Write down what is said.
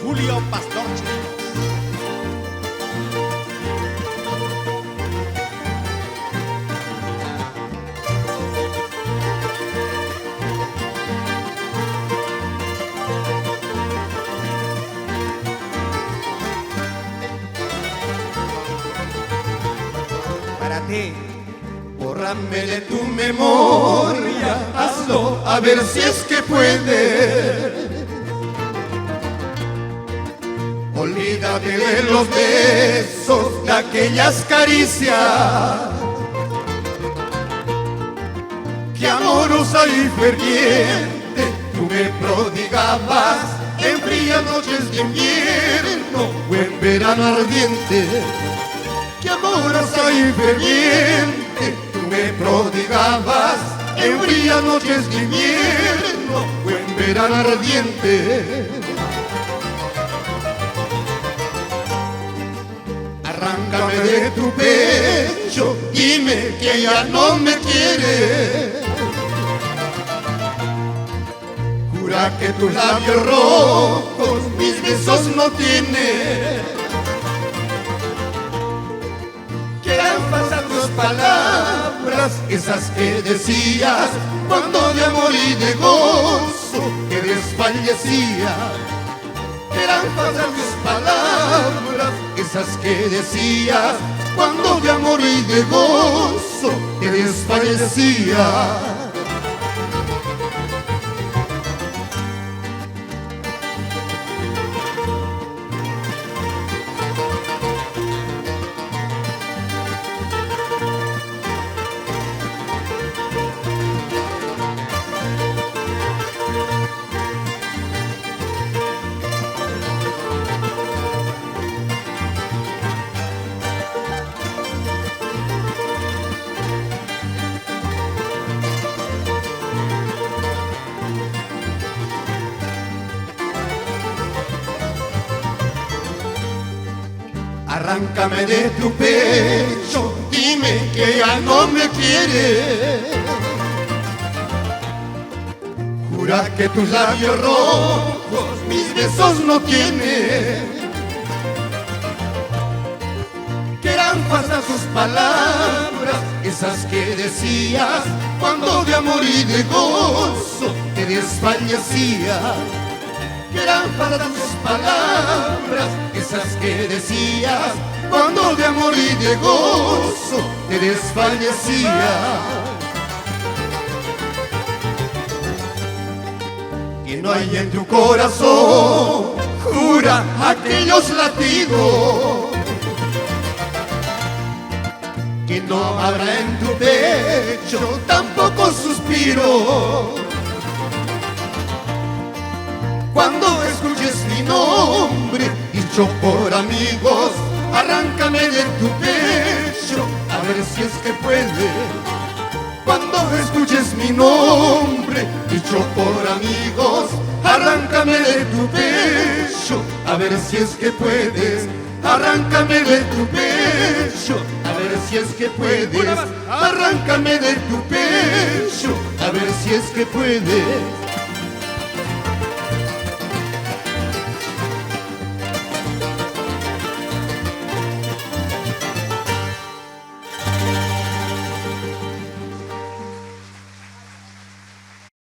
Julio Pastor Chirinos. Para ti, bórrame de tu memoria, hazlo a ver si es que puedes. Olvídate de los besos, de aquellas caricias que amorosa y ferviente tú me prodigabas en frías noches de invierno o en verano ardiente. Que amorosa y ferviente tú me prodigabas en frías noches de invierno o en verano ardiente. Arráncame de tu pecho, dime que ya no me quieres. Jura que tus labios rojos mis besos no tienen. Que eran falsas tus palabras, esas que decías cuando de amor y de gozo te desfallecía. Eran falsas tus palabras, esas que decías cuando de amor y de gozo te desfallecía. Arráncame de tu pecho, dime que ya no me quieres. Jura que tus labios rojos mis besos no tienen. Que eran falsas tus palabras, esas que decías cuando de amor y de gozo te desfallecía. Que eran falsas tus palabras, esas que decías cuando de amor y de gozo te desfallecía. Que no hay en tu corazón, jura aquellos latidos. Que no habrá en tu pecho tampoco suspiro. Cuando escuches mi nombre, dicho por amigos, arráncame de tu pecho, a ver si es que puedes. Cuando escuches mi nombre, dicho por amigos, arráncame de tu pecho, a ver si es que puedes. Arráncame de tu pecho, a ver si es que puedes. Arráncame de tu pecho, a ver si es que puedes.